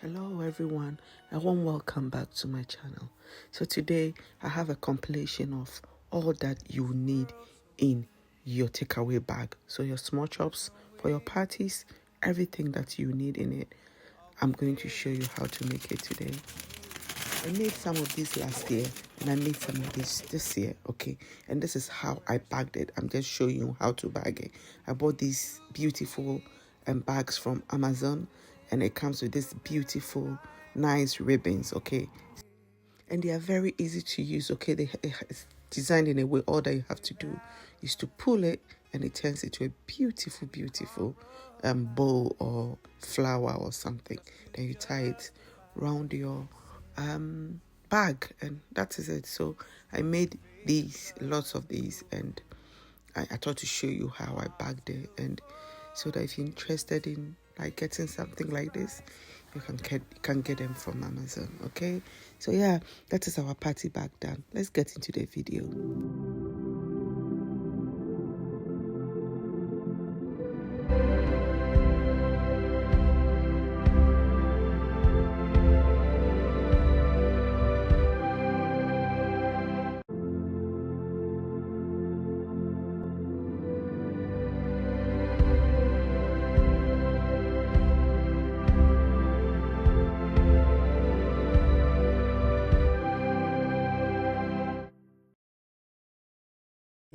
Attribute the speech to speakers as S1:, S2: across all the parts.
S1: Hello everyone, a warm welcome back to my channel. So today I have a compilation of all that you need in your takeaway bag. So your small chops for your parties, everything that you need in it. I'm going to show you how to make it today. I made some of these last year and I made some of this year, okay? And this is how I bagged it. I'm just showing you how to bag it. I bought these beautiful bags from Amazon, and it comes with this beautiful, nice ribbons, okay? And they are very easy to use, okay? It's designed in a way, all that you have to do is to pull it and it turns into a beautiful, beautiful bowl or flower or something. Then you tie it around your bag, and that is it. So I made lots of these, and I thought to show you how I bagged it, and so that if you're interested in like getting something like this, you can get them from Amazon. Okay, so yeah, that is our party bag done. Let's get into the video.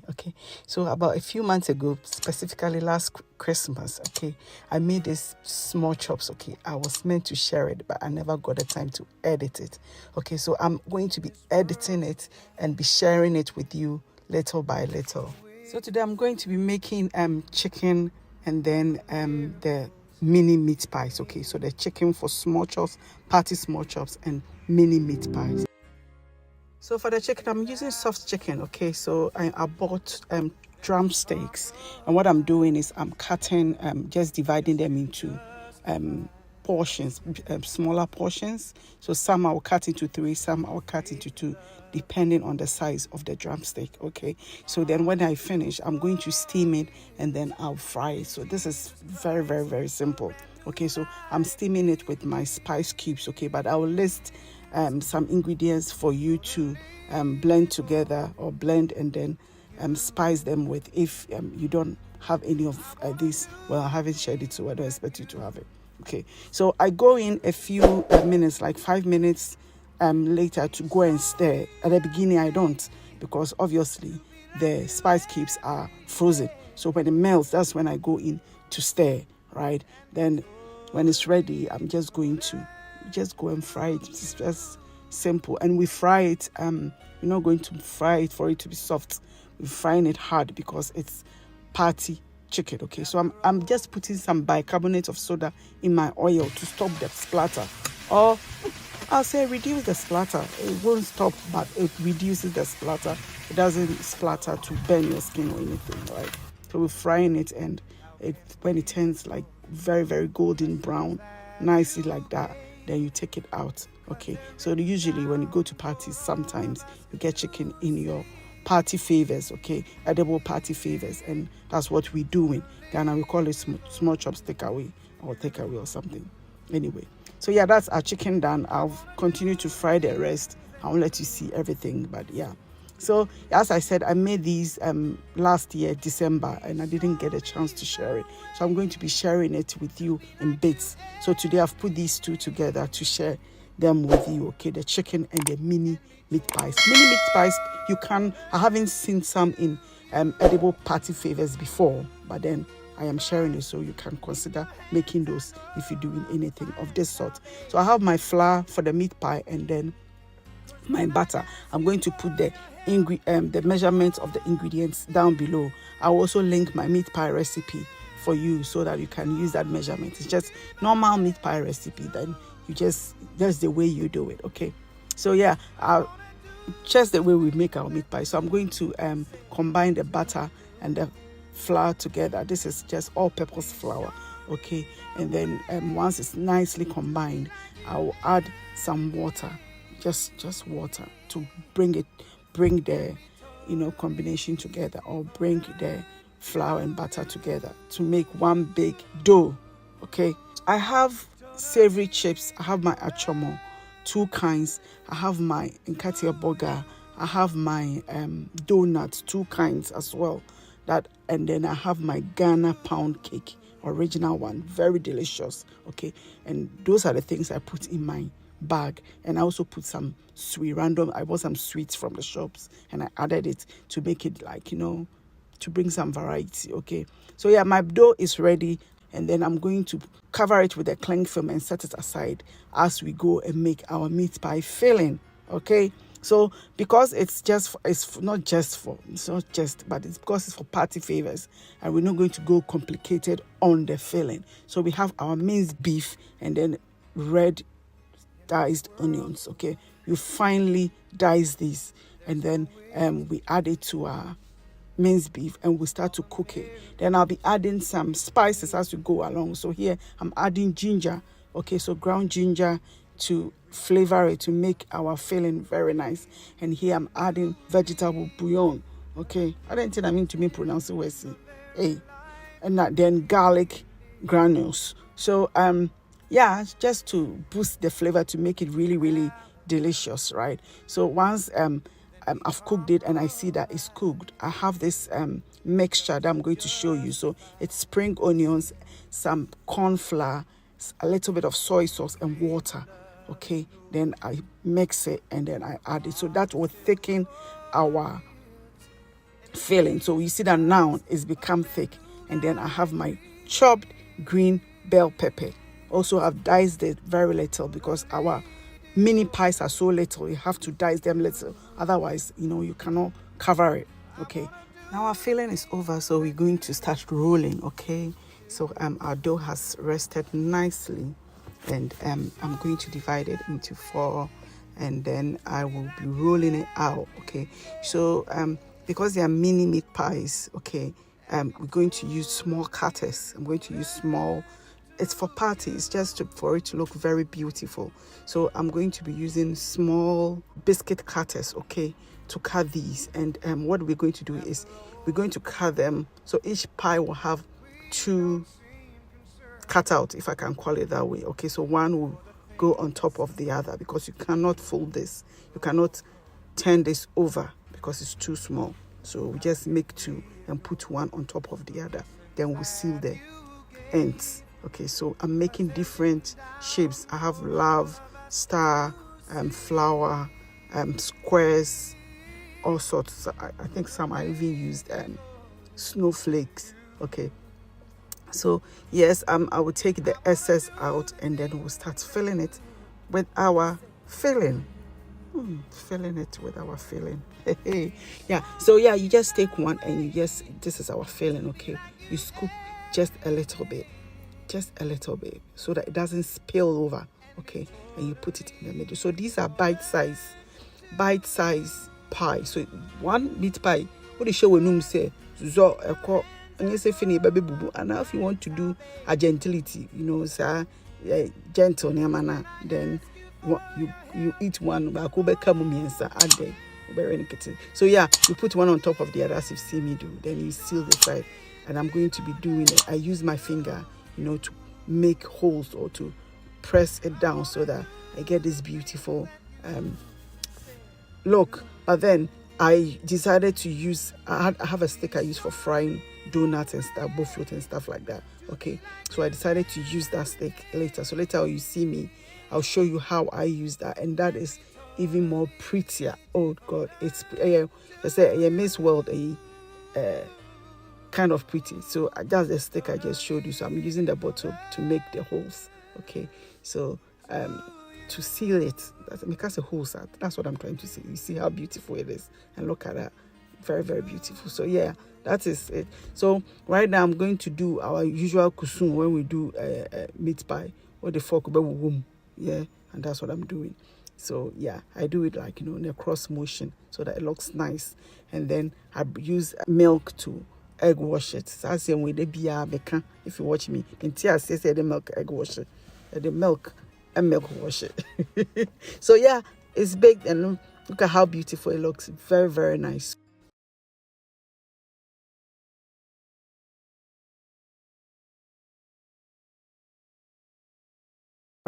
S1: Okay, so about a few months ago, specifically last Christmas, okay, I made this small chops. Okay, I was meant to share it, but I never got the time to edit it. Okay, so I'm going to be editing it and be sharing it with you little by little. So today I'm going to be making chicken and then the mini meat pies. Okay, so the chicken for small chops, party small chops, and mini meat pies. So for the chicken, I'm using soft chicken, okay? So I bought drumsticks, and what I'm doing is I'm cutting, just dividing them into portions, smaller portions. So some I'll cut into 3, some I'll cut into 2, depending on the size of the drumstick, okay? So then when I finish, I'm going to steam it, and then I'll fry it. So this is very, very, very simple, okay? So I'm steaming it with my spice cubes, okay? But I will list some ingredients for you to blend together or blend and then spice them with. If you don't have any of these, well, I haven't shared it, so I don't expect you to have it. Okay, so I go in a few minutes, like 5 minutes later, to go and stir. At the beginning I don't, because obviously the spice cubes are frozen. So when it melts, that's when I go in to stir, right? Then when it's ready, I'm just going to go and fry it. It's just simple, and we fry it. We're not going to fry it for it to be soft. We're frying it hard because it's party chicken. Okay, so I'm just putting some bicarbonate of soda in my oil to stop the splatter, or I'll say reduce the splatter. It won't stop, but it reduces the splatter. It doesn't splatter to burn your skin or anything, right? So we're frying it, and when it turns like very, very golden brown, nicely like that, then you take it out. Okay, so usually when you go to parties, sometimes you get chicken in your party favors, okay, edible party favors, and that's what we're doing. Ghana, we call it small chops takeaway or something. Anyway, so yeah, that's our chicken done. I'll continue to fry the rest. I'll let you see everything, but yeah. So as I said, I made these last year, December, and I didn't get a chance to share it. So I'm going to be sharing it with you in bits. So today I've put these two together to share them with you, okay? The chicken and the mini meat pies. Mini meat pies, I haven't seen some in edible party favors before, but then I am sharing it so you can consider making those if you're doing anything of this sort. So I have my flour for the meat pie and then my butter. I'm going to put the measurements of the ingredients down below. I'll also link my meat pie recipe for you so that you can use that measurement. It's just normal meat pie recipe, then that's the way you do it, okay? So yeah, just the way we make our meat pie. So I'm going to combine the butter and the flour together. This is just all-purpose flour, okay? And then once it's nicely combined, I will add some water, just water, to bring the combination together, or bring the flour and butter together to make one big dough. Okay, I have savory chips. I have my Achomo, 2 kinds. I have my Nkatea Borga. I have my Doughnuts, 2 kinds as well. And then I have my Ghana pound cake, original one, very delicious. Okay, and those are the things I put in my bag. And I also put some I bought some sweets from the shops and I added it to make it to bring some variety. Okay, so yeah, my dough is ready, and then I'm going to cover it with a cling film and set it aside as we go and make our meat pie filling. Okay, so because but it's because it's for party favors, and we're not going to go complicated on the filling. So we have our minced beef and then red diced onions. Okay, you finely dice these, and then we add it to our minced beef and we start to cook it. Then I'll be adding some spices as we go along. So here I'm adding ginger. Okay, so ground ginger to flavor it, to make our filling very nice. And here I'm adding vegetable bouillon. Okay, I don't think I mean to me pronounce it worse. Hey, and then garlic granules. So yeah, just to boost the flavor, to make it really, really delicious, right? So once I've cooked it and I see that it's cooked, I have this mixture that I'm going to show you. So it's spring onions, some corn flour, a little bit of soy sauce and water. Okay, then I mix it and then I add it. So that will thicken our filling. So you see that now it's become thick. And then I have my chopped green bell pepper. Also, I've diced it very little because our mini pies are so little. You have to dice them little. Otherwise, you cannot cover it. Okay. Now our filling is over, so we're going to start rolling. Okay. So our dough has rested nicely, and I'm going to divide it into 4, and then I will be rolling it out. Okay. So because they are mini meat pies, okay, we're going to use small cutters. I'm going to use small. It's for parties, just for it to look very beautiful. So I'm going to be using small biscuit cutters, okay, to cut these. And what we're going to do is we're going to cut them. So each pie will have 2 cut out, if I can call it that way. Okay, so one will go on top of the other because you cannot fold this. You cannot turn this over because it's too small. So we just make 2 and put one on top of the other. Then we seal the ends. Okay, so I'm making different shapes. I have love, star, flower, squares, all sorts. I think some I even used snowflakes. Okay, so yes, I will take the excess out and then we'll start filling it with our filling. Filling it with our filling. Yeah, so yeah, you just take one and this is our filling. Okay, you scoop just a little bit, so that it doesn't spill over. Okay, and you put it in the middle. So these are bite-size pie. So one meat pie, what the show will say so and you say fini baby bubu. And now if you want to do a gentility, sir, gentle manner, then you eat one but add there. So yeah, you put one on top of the other as you see me do. Then you seal the side, and I'm going to be doing it. I use my finger, to make holes or to press it down so that I get this beautiful look. But then I decided to use, I have a stick I use for frying donuts and stuff, buffalo and stuff like that. Okay, so I decided to use that stick later. So later you see me, I'll show you how I use that, and that is even more prettier. Oh God, it's I say Miss World kind of pretty. So that's the stick I just showed you. So I'm using the bottle to make the holes. Okay, so to seal it, because the holes are, that's what I'm trying to say. You see how beautiful it is, and look at that, very, very beautiful. So yeah, that is it. So right now I'm going to do our usual kusum when we do meat pie, or the fork womb. Yeah, and that's what I'm doing. So yeah, I do it like in a cross motion so that it looks nice, and then I use milk to egg wash it. So I say when they be if you watch me, I say the milk egg wash it, the milk and milk wash it. So yeah, it's baked, and look at how beautiful it looks. Very, very nice.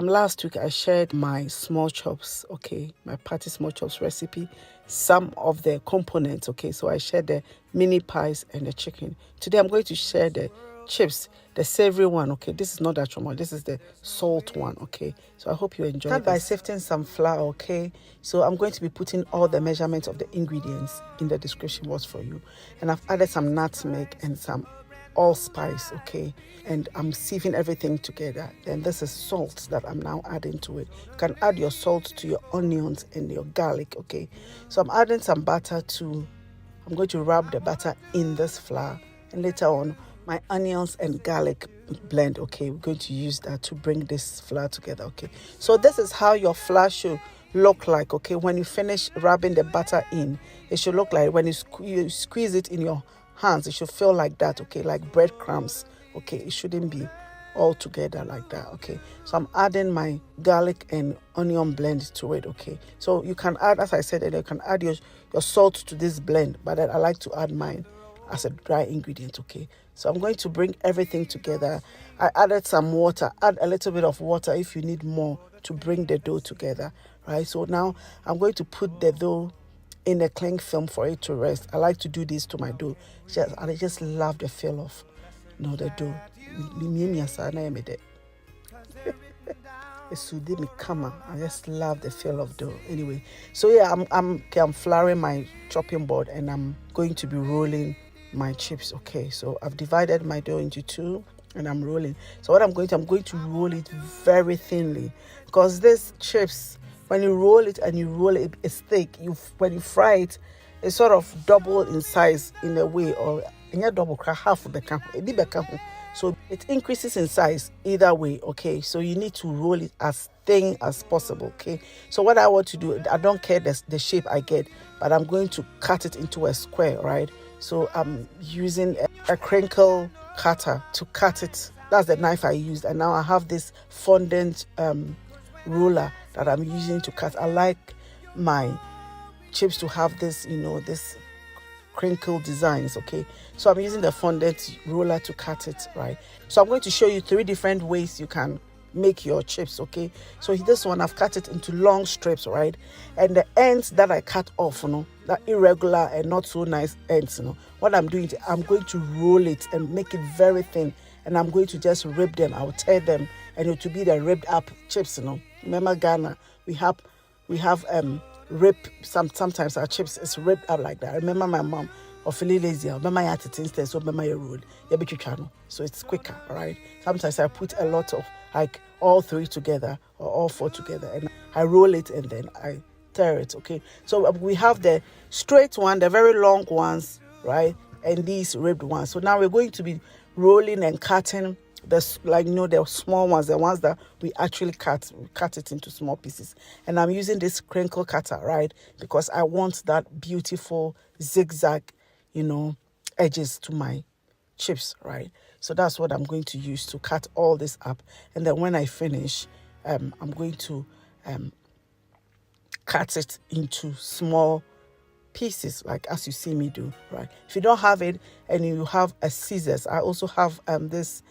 S1: Last week I shared my small chops, okay, my party small chops recipe, some of the components, okay. So I shared the mini pies and the chicken. Today I'm going to share the chips, the savory one, okay. This is not the Achomo, this is the salt one, okay. So I hope you enjoy. Start by sifting some flour, okay. So I'm going to be putting all the measurements of the ingredients in the description box for you, and I've added some nutmeg and some allspice, okay, and I'm sieving everything together. Then this is salt that I'm now adding to it. You can add your salt to your onions and your garlic, okay. So I'm adding some butter to, I'm going to rub the butter in this flour, and later on my onions and garlic blend, okay, we're going to use that to bring this flour together, okay. So this is how your flour should look like, okay. When you finish rubbing the butter in, it should look like, when you squeeze it in your hands, it should feel like that, okay, like breadcrumbs, okay. It shouldn't be all together like that, okay. So I'm adding my garlic and onion blend to it, okay. So you can add, as I said earlier, you can add your salt to this blend, but I like to add mine as a dry ingredient, okay. So I'm going to bring everything together. I added some water. Add a little bit of water if you need more to bring the dough together, right? So now I'm going to put the dough in a cling film for it to rest. I like to do this to my dough. I just love the feel of, the dough. I just love the feel of dough. Anyway, so yeah, I'm flouring my chopping board, and I'm going to be rolling my chips, okay. So I've divided my dough into two, and I'm rolling. So what I'm going to roll it very thinly, because this chips, when you roll it and you roll it, it's thick. When you fry it, it's sort of double in size in a way, or double half of the camp. So it increases in size either way, okay. So you need to roll it as thin as possible, okay. So what I want to do, I don't care the shape I get, but I'm going to cut it into a square, right? So I'm using a crinkle cutter to cut it. That's the knife I used, and now I have this fondant ruler that I'm using to cut. I like my chips to have this, this crinkle designs, okay. So I'm using the fondant ruler to cut it, right? So I'm going to show you 3 different ways you can make your chips, okay. So this one, I've cut it into long strips, right? And the ends that I cut off, that irregular and not so nice ends, what I'm doing, I'm going to roll it and make it very thin, and I'm going to just rip them. I'll tear them, and it will be the ripped up chips, Remember Ghana, we have rip, sometimes our chips is ripped up like that. I remember my mom, or feeling lazy, remember I instead, so remember your road, so it's quicker, all right. Sometimes I put a lot of, like, all 3 together or all 4 together, and I roll it and then I tear it, okay. So we have the straight one, the very long ones, right, and these ribbed ones. So now we're going to be rolling and cutting the small ones, the ones that we actually cut it into small pieces. And I'm using this crinkle cutter, right, because I want that beautiful zigzag, edges to my chips, right. So that's what I'm going to use to cut all this up. And then when I finish, I'm going to cut it into small pieces, like as you see me do, right. If you don't have it and you have a scissors, I also have this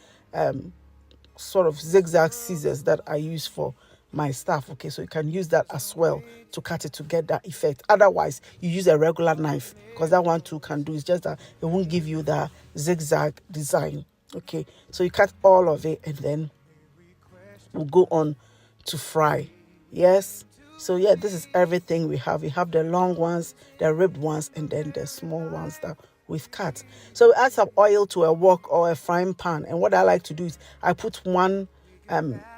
S1: sort of zigzag scissors that I use for my stuff, okay. So you can use that as well to cut it to get that effect. Otherwise, you use a regular knife, because that one too can do. It's just that it won't give you that zigzag design, okay. So you cut all of it, and then we'll go on to fry. Yes. So yeah, this is everything we have. We have the long ones, the ribbed ones, and then the small ones that we've cut. So we add some oil to a wok or a frying pan, and what I like to do is I put one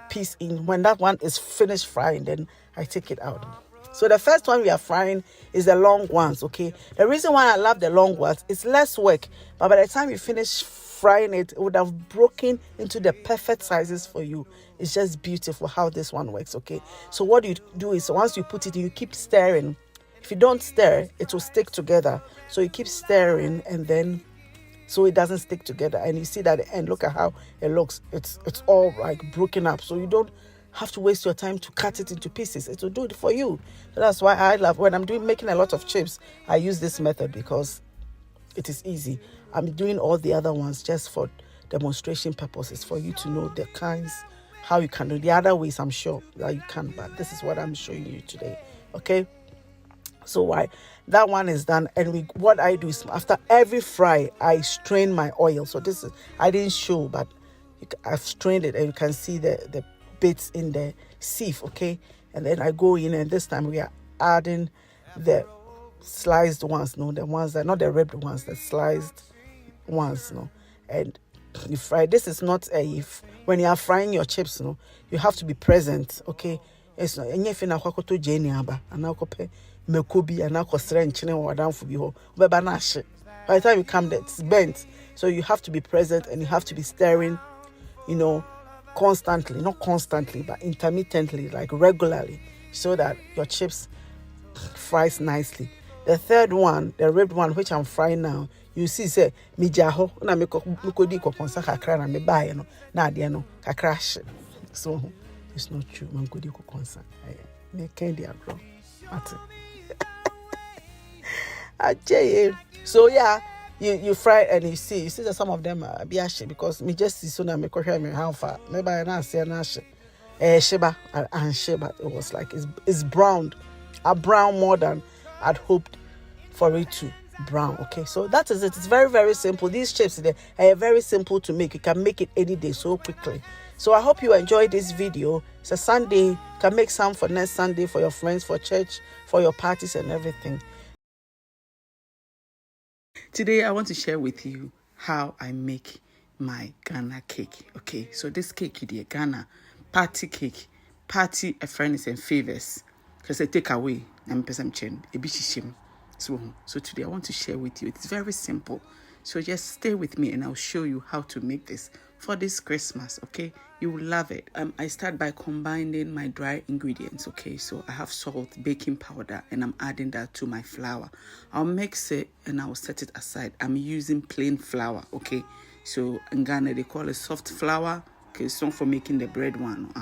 S1: piece in. When that one is finished frying, then I take it out. So the first one we are frying is the long ones, okay. The reason why I love the long ones, it's less work, but by the time you finish frying it, it would have broken into the perfect sizes for you. It's just beautiful how this one works, okay. So what you do is, once you put it, you keep stirring. If you don't stir, it will stick together. So you keep stirring, and then so it doesn't stick together. And you see that at the end, look at how it looks. It's all like broken up. So you don't have to waste your time to cut it into pieces. It will do it for you. So that's why I love, when I'm making a lot of chips, I use this method because it is easy. I'm doing all the other ones just for demonstration purposes, for you to know the kinds how you can do the other ways. I'm sure that you can, but this is what I'm showing you today. Okay. So why that one is done, and what I do is after every fry I strain my oil. So this is, I didn't show, but I've strained it, and you can see the bits in the sieve. Okay, and then I go in, and this time we are adding the sliced ones, no, the ones that, not the ribbed ones, the sliced ones, no. And you fry. This is not when you are frying your chips, no, you have to be present. Okay, it's not anything akwakoto jeni aba anakope mekobi anakosre nchine wadanfo bi ho beba na hye. By the time you come there, it's bent. So you have to be present, and you have to be stirring, constantly, not constantly, but intermittently, like regularly, so that your chips fries nicely. The third one, the ribbed one, which I'm frying now, you see, say, mi jaho, na me di kokonsa kakra na me buy no, na ade no kakra hye. So it's not true. Man kodi kokonsa. Me candy agro. Ate. Aje. So yeah, you fry, and you see that some of them are biashe, because me just see so na me kohwe me how far. Me buy na say na hye. Sheba and sheba, it was like it's browned. A brown more than I'd hoped for it to brown. Okay, so that is it. It's very, very simple. These chips are very simple to make. You can make it any day so quickly. So I hope you enjoyed this video. It's a Sunday. You can make some for next Sunday, for your friends, for church, for your parties and everything. Today I want to share with you how I make my Ghana cake. Okay, so this cake you did Ghana party cake, party a friends and favors. Because I take away and put some chain, a bishishim. So today I want to share with you. It's very simple. So just stay with me, and I'll show you how to make this for this Christmas. Okay, you will love it. I start by combining my dry ingredients. Okay, so I have salt, baking powder, and I'm adding that to my flour. I'll mix it and I'll set it aside. I'm using plain flour. Okay, so in Ghana they call it soft flour. Okay, it's not for making the bread one.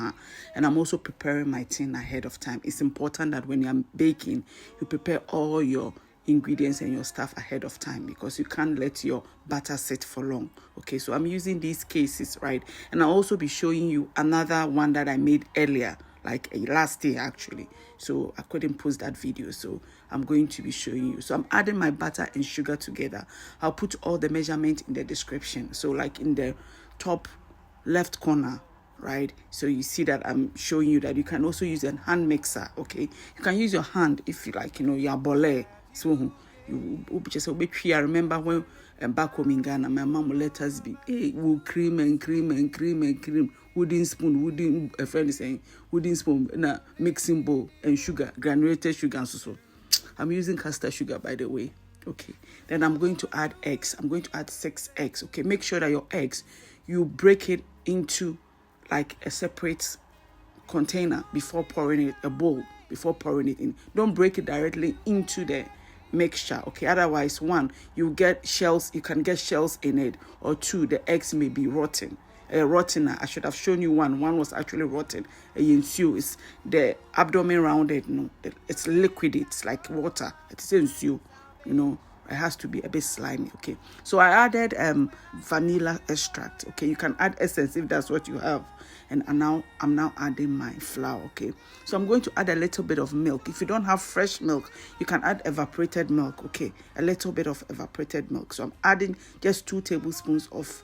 S1: And I'm also preparing my tin ahead of time. It's important that when you're baking, you prepare all your ingredients and your stuff ahead of time, because you can't let your batter sit for long. Okay, so I'm using these cases, right? And I'll also be showing you another one that I made earlier, like last day actually. So I couldn't post that video, so I'm going to be showing you. So I'm adding my butter and sugar together. I'll put all the measurement in the description. So like in the top left corner, right? So you see that I'm showing you that you can also use a hand mixer. Okay, you can use your hand if you like, you're bole. So you just I remember when back home in Ghana, my mom will let us be, hey, we'll cream and cream and cream and cream, wooden spoon, a friend is saying wooden spoon, and a mixing bowl, and sugar, granulated sugar, and so. I'm using castor sugar, by the way. Okay, then I'm going to add eggs. I'm going to add 6 eggs. Okay, make sure that your eggs, you break it into like a separate container before pouring it, a bowl before pouring it in. Don't break it directly into the mixture. Okay, otherwise, 1, you get shells, you can get shells in it, or 2, the eggs may be rotten. I should have shown you one was actually rotten. Is the abdomen rounded, it's liquid, it's like water, it's ensue, it has to be a bit slimy. Okay, so I added vanilla extract. Okay, you can add essence if that's what you have. And I'm now adding my flour. Okay, so I'm going to add a little bit of milk. If you don't have fresh milk, you can add evaporated milk. Okay, a little bit of evaporated milk. So I'm adding just 2 tablespoons of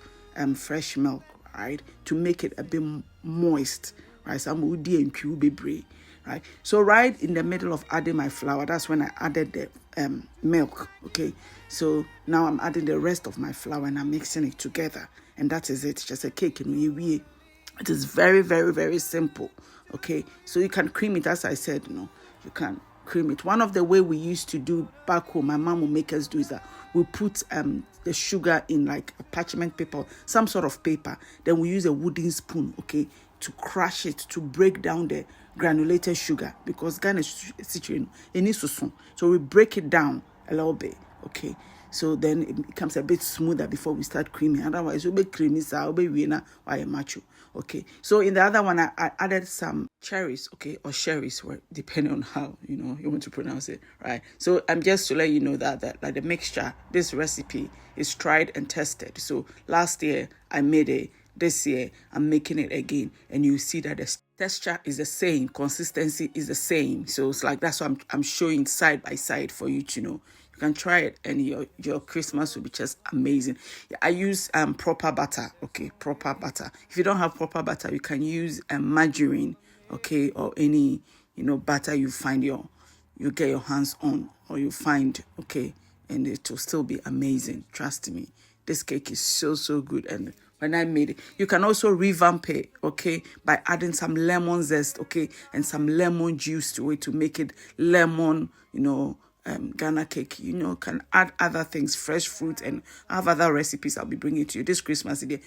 S1: fresh milk, right, to make it a bit moist, right? So I'm right. So right in the middle of adding my flour, that's when I added the milk. Okay, so now I'm adding the rest of my flour and I'm mixing it together, and that is it. Just a cake. It is very, very, very simple. Okay, so you can cream it, as I said. You can cream it. One of the way we used to do back home, my mom will make us do, is that we put the sugar in like a parchment paper, some sort of paper. Then we use a wooden spoon, okay, to crush it, to break down the granulated sugar, because Ghana is situated in Isusun. So we break it down a little bit, okay. So then it becomes a bit smoother before we start creaming. Otherwise, it'll be creamy, so it'll be winner or macho. Okay. So in the other one, I added some cherries, okay, or cherries, depending on how you want to pronounce it, right? So I'm just to let you know that like the mixture, this recipe is tried and tested. So last year I made a this year, I'm making it again, and you see that the texture is the same, consistency is the same. So it's like that's what I'm showing side by side for you to know. You can try it, and your Christmas will be just amazing. I use proper butter, okay, proper butter. If you don't have proper butter, you can use margarine, okay, or any butter you get your hands on, or you find, okay, and it will still be amazing. Trust me, this cake is so good. And when I made it, you can also revamp it, okay, by adding some lemon zest, okay, and some lemon juice to it to make it lemon, Ghana cake. Can add other things, fresh fruit, and I have other recipes I'll be bringing to you this Christmas day.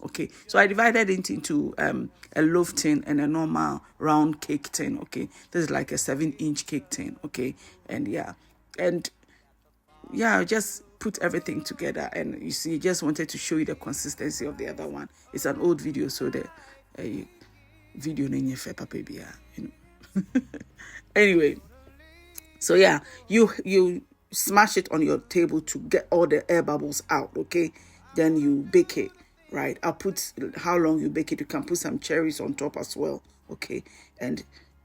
S1: Okay, so I divided it into a loaf tin and a normal round cake tin. Okay, this is like a 7-inch cake tin. Okay, and I just put everything together, and you see, just wanted to show you the consistency of the other one. It's an old video, so the video nenye fe papa bia, Anyway, so yeah, you smash it on your table to get all the air bubbles out, okay? Then you bake it, right? I'll put how long you bake it. You can put some cherries on top as well, okay? And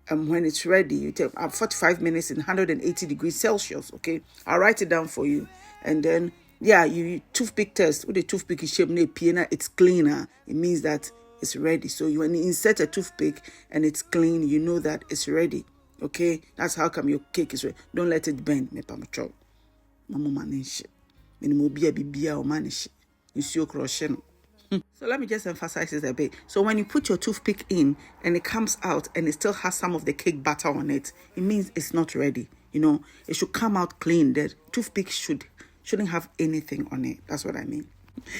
S1: when it's ready, you take 45 minutes in 180 degrees Celsius, okay? I'll write it down for you. And then, you toothpick test. With the toothpick is shaped, it's cleaner. It means that it's ready. So when you insert a toothpick and it's clean, you know that it's ready. Okay, that's how come your cake is ready. Don't let it bend. Me pamucho, mama manish. Minimo bia bibia o manish. You see your crochet. So let me just emphasize this a bit. So when you put your toothpick in and it comes out and it still has some of the cake batter on it, it means it's not ready. It should come out clean. The toothpick shouldn't have anything on it. That's what I mean.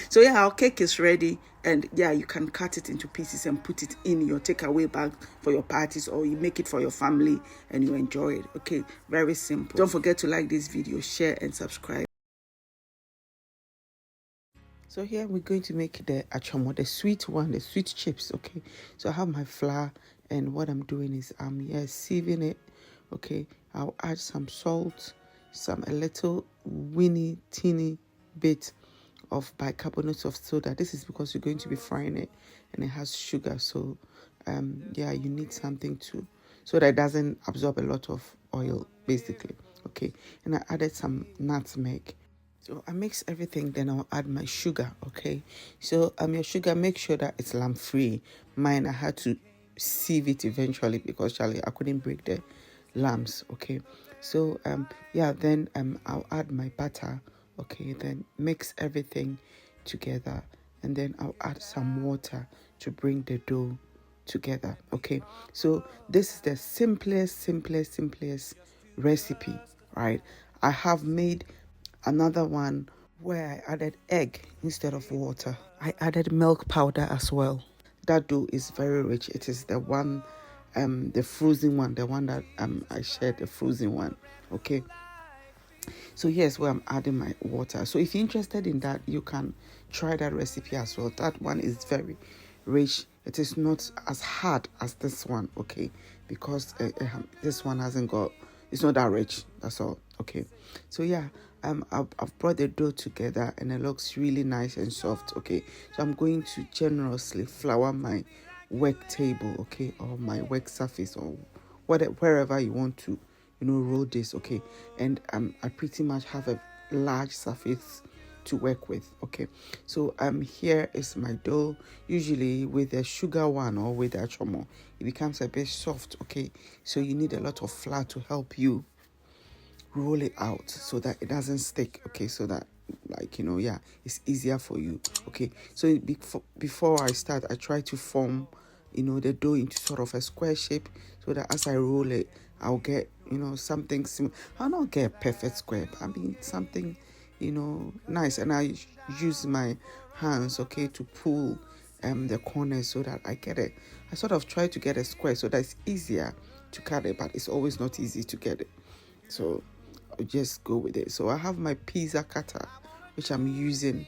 S1: So our cake is ready, and you can cut it into pieces and put it in your takeaway bag for your parties, or you make it for your family and you enjoy it. Okay, very simple. Don't forget to like this video, share and subscribe. So here we're going to make the achomo, the sweet one, the sweet chips. Okay, so I have my flour, and what I'm doing is I'm sieving it. Okay, I'll add some salt, a little teeny bit of bicarbonate of soda. This is because you're going to be frying it and it has sugar, so you need something so that it doesn't absorb a lot of oil, basically. Okay, and I added some nutmeg. So I mix everything, then I'll add my sugar. Okay, so your sugar, make sure that it's lump free. Mine, I had to sieve it eventually because I couldn't break the lumps. Okay, so then I'll add my butter. Okay, then mix everything together, and then I'll add some water to bring the dough together. Okay, so this is the simplest recipe, right? I have made another one where I added egg instead of water. I added milk powder as well. That dough is very rich. It is the one, the frozen one, the one that I shared, the frozen one. Okay. So yes, where I'm adding my water. So if you're interested in that, you can try that recipe as well. That one is very rich. It is not as hard as this one, okay? Because this one it's not that rich. That's all, okay? So I've brought the dough together and it looks really nice and soft, okay? So I'm going to generously flour my work table, okay, or my work surface, or wherever you want to roll this, okay? And I pretty much have a large surface to work with, okay? So here is my dough. Usually with the sugar one or with the achomo, it becomes a bit soft, okay? So you need a lot of flour to help you roll it out so that it doesn't stick, okay? So that it's easier for you, okay? So before I start, I try to form the dough into sort of a square shape, so that as I roll it, I'll get something similar. I'll not get a perfect square, but I mean something nice. And I use my hands, okay, to pull the corners so that I get it. I sort of try to get a square so that it's easier to cut it, but it's always not easy to get it. So I'll just go with it. So I have my pizza cutter, which I'm using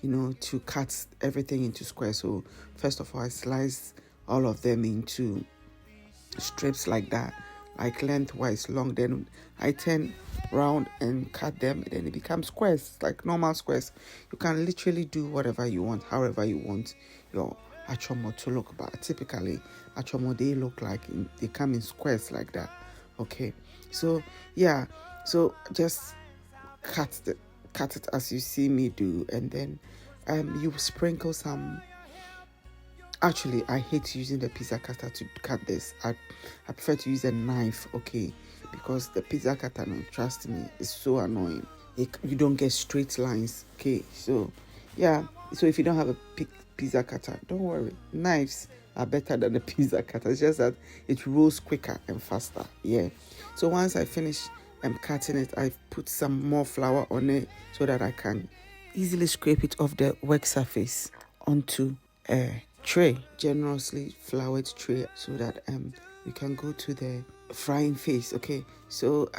S1: to cut everything into squares. So first of all, I slice all of them into strips like that. like lengthwise long, then I turn round and cut them, then it becomes squares, like normal squares. You can literally do whatever you want, however you want your achomo to look. But typically achomo, they look like they come in squares like that. Okay, so yeah, so just cut it as you see me do, and then you sprinkle some. Actually, I hate using the pizza cutter to cut this. I prefer to use a knife, okay? Because the pizza cutter, no, trust me, is so annoying. You don't get straight lines, okay? So, yeah. So if you don't have a pizza cutter, don't worry. Knives are better than the pizza cutter. It's just that it rolls quicker and faster, yeah. So once I finish cutting it, I put some more flour on it so that I can easily scrape it off the work surface onto a tray, generously floured tray, so that we can go to the frying phase. Okay, so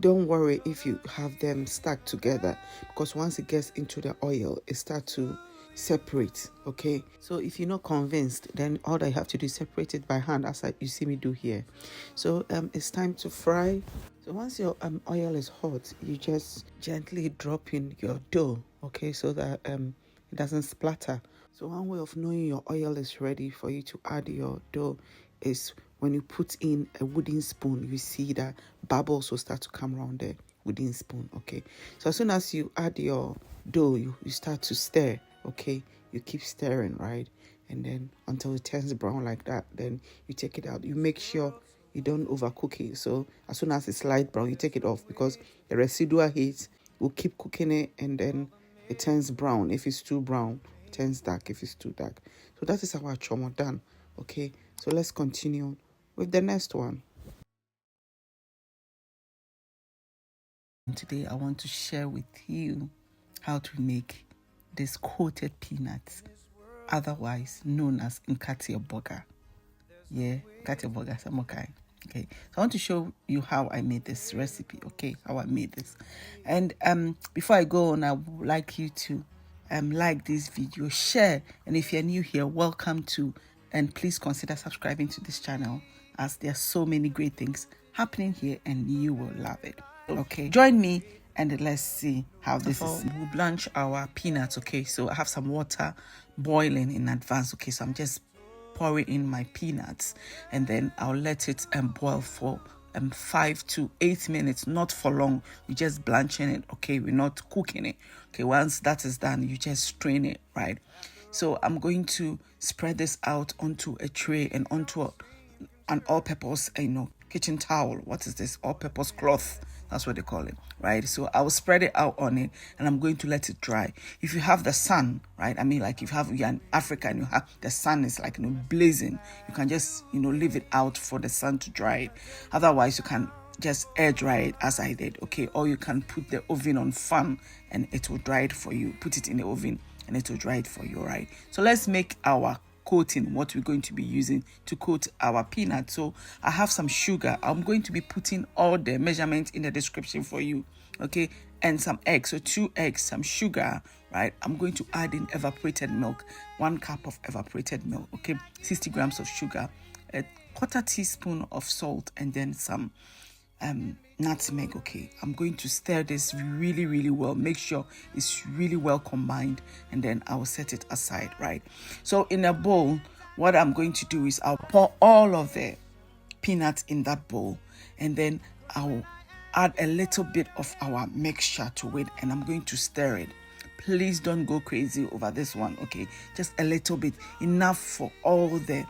S1: don't worry if you have them stuck together, because once it gets into the oil, it starts to separate. Okay, so if you're not convinced, then all that you have to do is separate it by hand, as you see me do here. So it's time to fry. So once your oil is hot, you just gently drop in your dough, okay, so that it doesn't splatter. So one way of knowing your oil is ready for you to add your dough is when you put in a wooden spoon. You see that bubbles will start to come around the wooden spoon, okay? So as soon as you add your dough, you start to stir, okay? You keep stirring, right? And then until it turns brown like that, then you take it out. You make sure you don't overcook it. So as soon as it's light brown, you take it off, because the residual heat will keep cooking it, and then it turns brown. If it's too brown, it turns dark if it's too dark. So that is our achomo done. Okay, so let's continue with the next one. Today I want to share with you how to make this coated peanuts, otherwise known as Nkatea Borga. Yeah, Nkatea Borga, some okay. Okay, so I want to show you how I made this recipe. Okay, how I made this. And before I go on, I would like you to like this video, share, and if you're new here, welcome to, and please consider subscribing to this channel, as there are so many great things happening here and you will love it. Okay, join me and let's see how this is. We'll blanch our peanuts. Okay, so I have some water boiling in advance. Okay, so I'm just pouring in my peanuts, and then I'll let it boil for 5 to 8 minutes, not for long. We're just blanching it, okay? We're not cooking it. Okay, once that is done, you just strain it, right? So I'm going to spread this out onto a tray and onto an all-purpose, kitchen towel. What is this? All-purpose cloth. That's what they call it, right? So I will spread it out on it, and I'm going to let it dry. If you have the sun, right? I mean, like if you're in Africa and you have the sun is like blazing, you can just leave it out for the sun to dry it. Otherwise, you can just air dry it as I did, okay? Or you can put the oven on fan and it will dry it for you. Put it in the oven and it will dry it for you, right? So let's make our coating, what we're going to be using to coat our peanuts. So I have some sugar. I'm going to be putting all the measurements in the description for you, okay? And some eggs, so 2 eggs, some sugar, right? I'm going to add in evaporated milk, 1 cup of evaporated milk, okay? 60 grams of sugar, a 1/4 teaspoon of salt, and then some nutmeg. Okay, I'm going to stir this really, really well. Make sure it's really well combined, and then I will set it aside, right? So in a bowl, what I'm going to do is I'll pour all of the peanuts in that bowl, and then I'll add a little bit of our mixture to it, and I'm going to stir it. Please don't go crazy over this one, okay? Just a little bit, enough for all the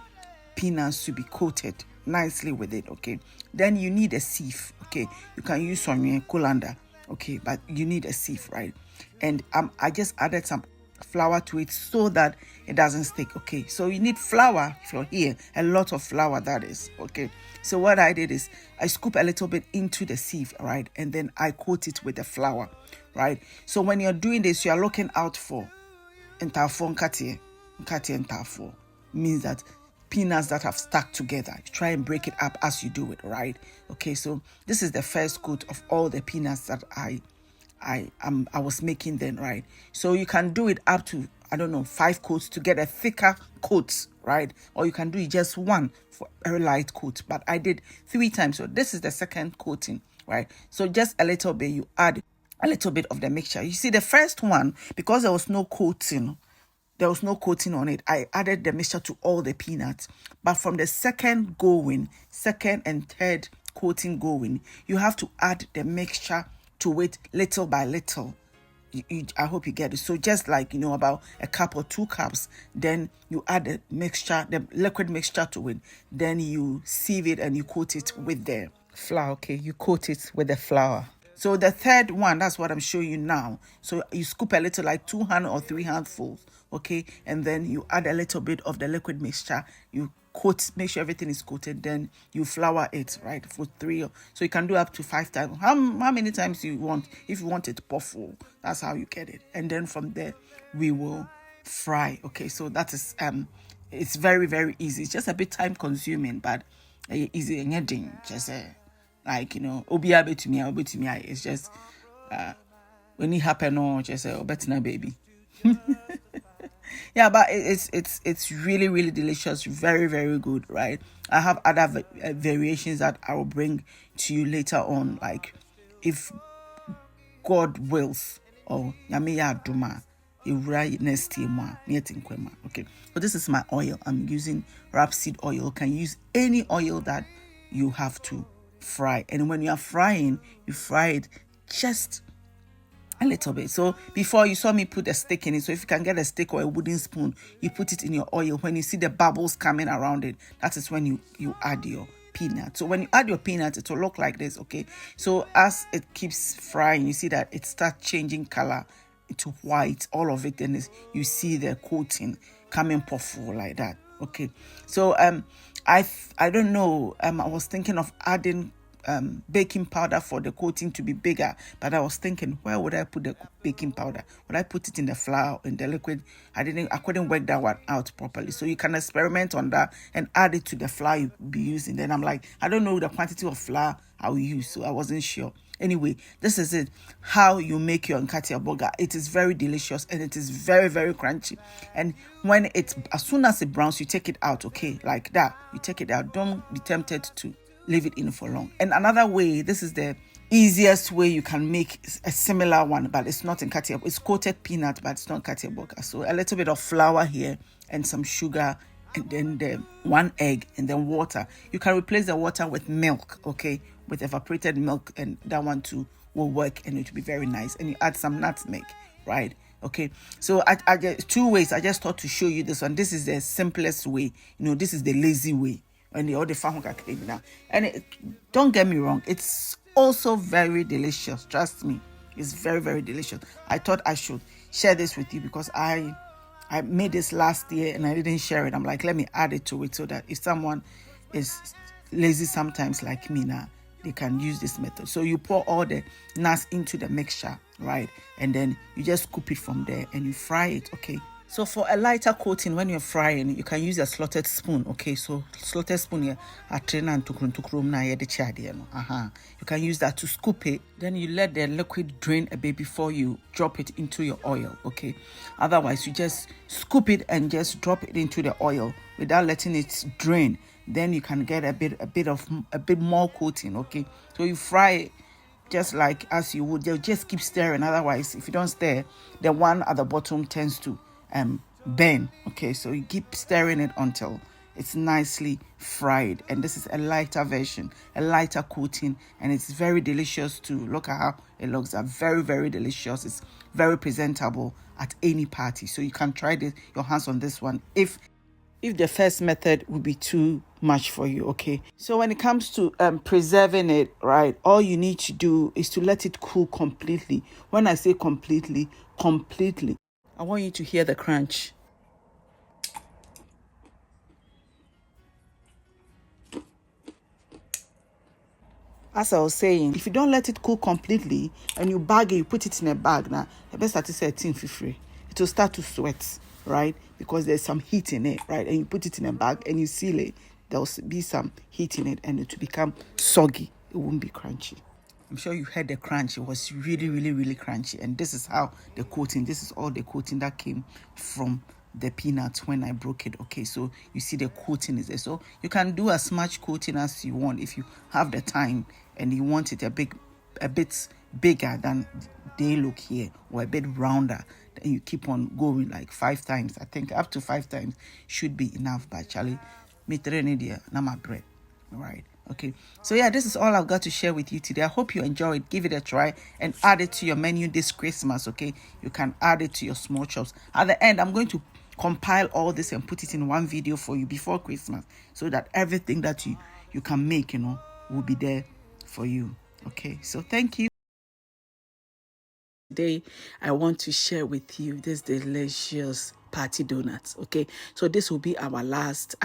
S1: peanuts to be coated nicely with it, okay? Then you need a sieve, okay? You can use some colander, okay? But you need a sieve, right? And I just added some flour to it so that it doesn't stick, okay? So you need flour if you're here, a lot of flour, that is, okay? So what I did is I scoop a little bit into the sieve, right? And then I coat it with the flour, right? So when you're doing this, you're looking out for Nkatea Ntafo, means that peanuts that have stuck together. You try and break it up as you do it, right? Okay, so this is the first coat of all the peanuts that I was making then, right? So you can do it up to I don't know, 5 coats to get a thicker coat, right? Or you can do just one for a very light coat. But I did 3 times. So this is the second coating, right? So just a little bit, you add a little bit of the mixture. You see, the first one, because there was no coating on it, I added the mixture to all the peanuts. But from the second and third coating going, you have to add the mixture to it little by little. I hope you get it. So just like, about a cup or 2 cups, then you add the liquid mixture to it. Then you sieve it and you coat it with the flour. Okay, you coat it with the flour. So the third one, that's what I'm showing you now. So you scoop a little, like 2 hand or 3 handfuls, okay? And then you add a little bit of the liquid mixture. You coat, make sure everything is coated. Then you flour it, right, for 3. So you can do up to 5 times. How many times you want? If you want it puffy, that's how you get it. And then from there, we will fry. Okay, so that is it's very, very easy. It's just a bit time consuming, but easy and just like, obiabe to me, it's just when it happen, or just a better baby. Yeah, but it's really, really delicious, very, very good, right? I have other variations that I will bring to you later on, like if God wills, or yamiya duma next year. Okay, so this is my oil. I'm using rapeseed oil. You can use any oil that you have to fry, and when you are frying, you fry it just a little bit. So before, you saw me put a stick in it. So if you can get a stick or a wooden spoon, you put it in your oil. When you see the bubbles coming around it, that is when you add your peanut. So when you add your peanut, it will look like this. Okay, so as it keeps frying, you see that it starts changing color to white, all of it, and you see the coating coming puffy like that. Okay, so I don't know, I was thinking of adding baking powder for the coating to be bigger, but I was thinking, where would I put the baking powder? Would I put it in the flour, in the liquid? I couldn't work that one out properly. So you can experiment on that and add it to the flour you'll be using. Then I'm like, I don't know the quantity of flour I will use, so I wasn't sure. Anyway, this is it, how you make your Nkatea burger. It is very delicious and it is very, very crunchy. And when as soon as it browns, you take it out, okay, like that. You take it out. Don't be tempted to leave it in for long. And another way, this is the easiest way you can make a similar one, but it's not Nkatea. It's coated peanut, but it's not Nkatea burger. So a little bit of flour here and some sugar, and then the 1 egg, and then water. You can replace the water with milk, okay, with evaporated milk, and that one too will work, and it will be very nice. And you add some nutmeg, right? Okay, so I just 2 ways. I just thought to show you this one. This is the simplest way. This is the lazy way. And the other now. And don't get me wrong, it's also very delicious. Trust me, it's very, very delicious. I thought I should share this with you because I made this last year and I didn't share it. I'm like, let me add it to it so that if someone is lazy sometimes like me now, they can use this method. So you pour all the nuts into the mixture, right? And then you just scoop it from there and you fry it, okay? So for a lighter coating, when you're frying, you can use a slotted spoon, okay? So slotted spoon here, you can use that to scoop it. Then you let the liquid drain a bit before you drop it into your oil, okay? Otherwise, you just scoop it and just drop it into the oil without letting it drain. Then you can get a bit more coating, okay? So you fry it just like as you would. You'll just keep stirring. Otherwise, if you don't stir, the one at the bottom tends to burn, okay? So you keep stirring it until it's nicely fried. And this is a lighter version, a lighter coating, and it's very delicious too. Look at how it looks. Are very, very delicious. It's very presentable at any party. So you can try your hands on this one if the first method would be too much for you, okay? So when it comes to preserving it, right, all you need to do is to let it cool completely. When I say completely, I want you to hear the crunch. As I was saying, if you don't let it cool completely and you bag it, you put it in a bag now, the best start to say free. It will start to sweat, right? Because there's some heat in it, right? And you put it in a bag and you seal it. There'll be some heat in it and it will become soggy. It won't be crunchy. I'm sure you heard the crunch. It was really, really, really crunchy. And this is how the coating, this is all the coating that came from the peanuts when I broke it. Okay, so you see the coating is there. So you can do as much coating as you want if you have the time and you want it a bit bigger than they look here, or a bit rounder. Then you keep on going like 5 times. I think up to 5 times should be enough. But Charlie, me there, na my bread. All right. Okay, so yeah, this is all I've got to share with you today. I hope you enjoy it. Give it a try and add it to your menu this Christmas. Okay, you can add it to your small chops. At the end, I'm going to compile all this and put it in one video for you before Christmas, so that everything that you can make, will be there for you. Okay, so thank you. Today I want to share with you this delicious party donuts. Okay, so this will be our last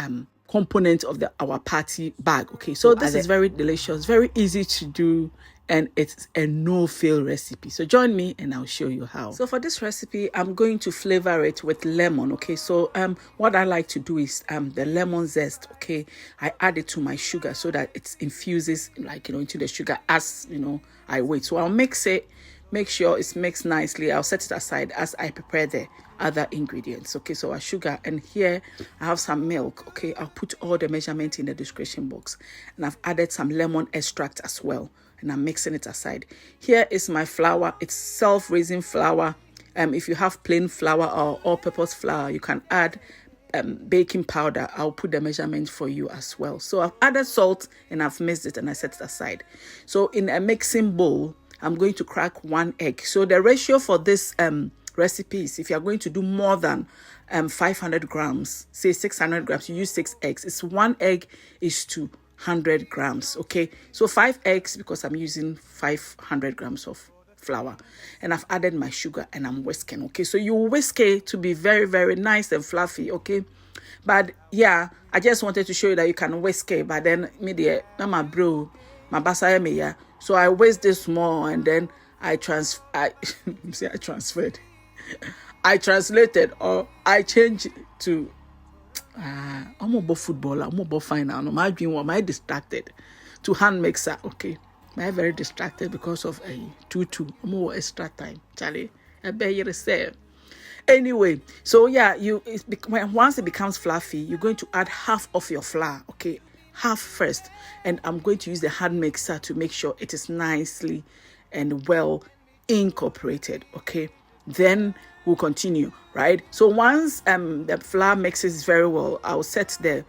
S1: component of our party bag. Okay, so this is very delicious, very easy to do, and it's a no-fail recipe. So join me and I'll show you how. So for this recipe, I'm going to flavor it with lemon. Okay, so what I like to do is the lemon zest. Okay, I add it to my sugar so that it infuses into the sugar as I wait. So I'll mix it. Make sure it's mixed nicely. I'll set it aside as I prepare the other ingredients. Okay, so our sugar, and here I have some milk. Okay, I'll put all the measurement in the description box, and I've added some lemon extract as well, and I'm mixing it aside. Here is my flour. It's self-raising flour. If you have plain flour or all-purpose flour, you can add baking powder. I'll put the measurement for you as well. So I've added salt and I've mixed it and I set it aside. So in a mixing bowl, I'm going to crack 1 egg. So the ratio for this recipe is, if you're going to do more than 500 grams, say 600 grams, you use 6 eggs. It's 1 egg is to 100 grams. Okay, so 5 eggs because I'm using 500 grams of flour, and I've added my sugar and I'm whisking. Okay, so you whisk it to be very, very nice and fluffy. Okay, but yeah, I just wanted to show you that you can whisk it, but then my bro, my basaya me, yeah. So I whisk this more, and then I transferred. I translated, or I changed to I'm about footballer, I'm about final. My dream was my distracted to hand mixer. Okay, my very distracted because of a 2-2 more extra time. Charlie, I bet you say. Anyway, so yeah, once it becomes fluffy, you're going to add half of your flour. Okay, half first, and I'm going to use the hand mixer to make sure it is nicely and well incorporated. Okay, then we'll continue, right? So once the flour mixes very well, I'll set the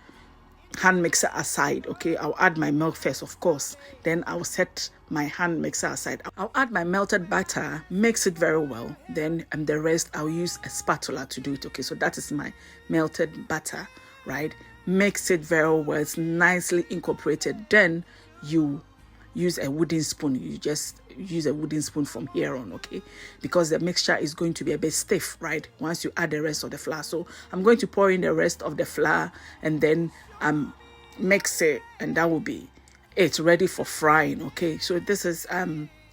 S1: hand mixer aside. Okay, I'll add my milk first, of course, then I'll set my hand mixer aside. I'll add my melted butter, mix it very well, then the rest I'll use a spatula to do it. Okay, so that is my melted butter, right? Mix it very well, it's nicely incorporated. Then you use a wooden spoon. You just use a wooden spoon from here on, okay? Because the mixture is going to be a bit stiff, right? Once you add the rest of the flour. So I'm going to pour in the rest of the flour and then mix it, and that will be it, ready for frying. Okay, so this is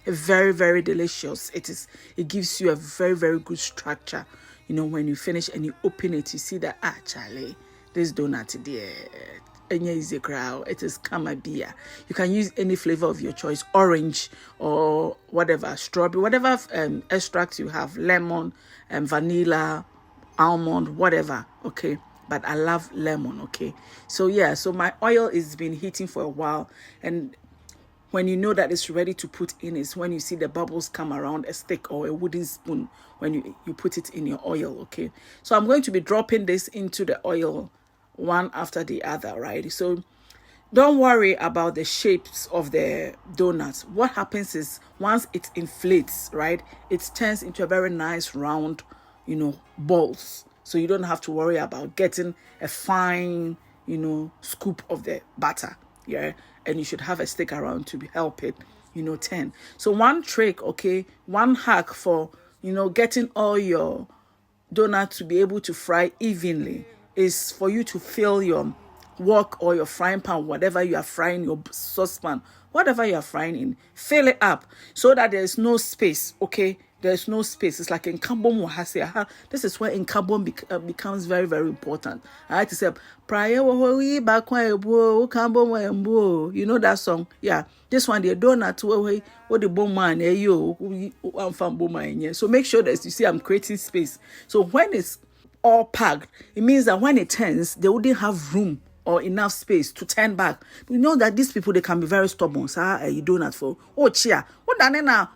S1: very, very delicious. It gives you a very, very good structure. When you finish and you open it, you see that Charlie, this donut there, easy crowd. It is Kamabia. You can use any flavor of your choice, orange or whatever, strawberry, whatever extracts you have, lemon, vanilla, almond, whatever. Okay, but I love lemon. Okay, so yeah, so my oil is been heating for a while, and when you know that it's ready to put in is when you see the bubbles come around a stick or a wooden spoon when you put it in your oil. Okay, so I'm going to be dropping this into the oil one after the other, right? So don't worry about the shapes of the donuts. What happens is once it inflates, right, it turns into a very nice round, balls. So you don't have to worry about getting a fine, scoop of the butter. Yeah, and you should have a stick around to help it, turn. So one trick, okay, one hack for, getting all your donuts to be able to fry evenly is for you to fill your wok or your frying pan, whatever you are frying, your saucepan, whatever you are frying in, fill it up so that there is no space, okay, there's no space. It's like in carbon this is where in carbon becomes very, very important. I like to say prior back you know that song? Yeah. This one the donut what the bomb man so make sure that you see I'm creating space. So when it's all packed, it means that when it turns, they wouldn't have room or enough space to turn back. We know that these people, they can be very stubborn. So you donut for chia. What no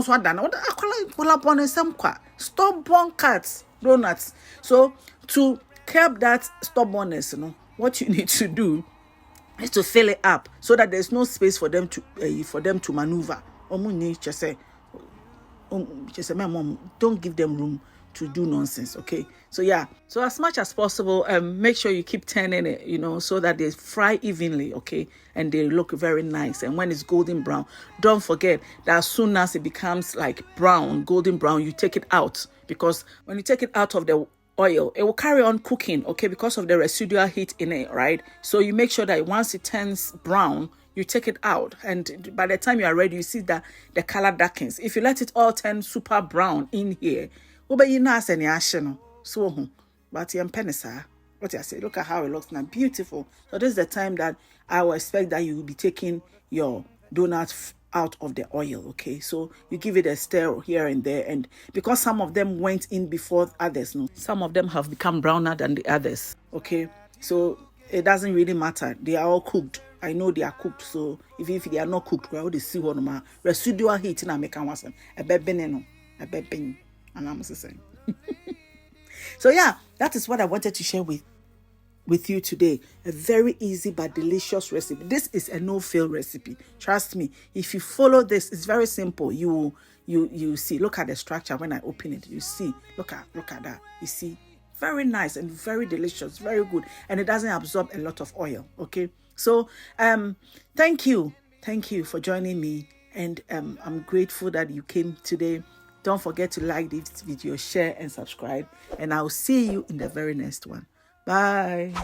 S1: so done. What I call upon some stubborn cats donuts. So to curb that stubbornness, what you need to do is to fill it up so that there's no space for them to maneuver. Mom, don't give them room to do nonsense. Okay, so yeah, so as much as possible, make sure you keep turning it, so that they fry evenly. Okay, and they look very nice. And when it's golden brown, don't forget that as soon as it becomes like golden brown, you take it out, because when you take it out of the oil, it will carry on cooking, okay, because of the residual heat in it, right? So you make sure that once it turns brown, you take it out, and by the time you are ready, you see that the color darkens. If you let it all turn super brown in here, so but what I say, look at how it looks now, beautiful. So this is the time that I will expect that you will be taking your donuts out of the oil. Okay, so you give it a stir here and there, and because some of them went in before others, some of them have become browner than the others. Okay, so it doesn't really matter, they are all cooked. I know they are cooked, so even if they are not cooked, well, they see one residual heat in American was a bebe and I'm saying. So yeah, that is what I wanted to share with you today. A very easy but delicious recipe. This is a no-fail recipe. Trust me. If you follow this, it's very simple. You see. Look at the structure when I open it. You see. Look at that. You see. Very nice and very delicious. Very good. And it doesn't absorb a lot of oil. Okay. So thank you for joining me. And I'm grateful that you came today. Don't forget to like this video, share and subscribe. And I'll see you in the very next one. Bye.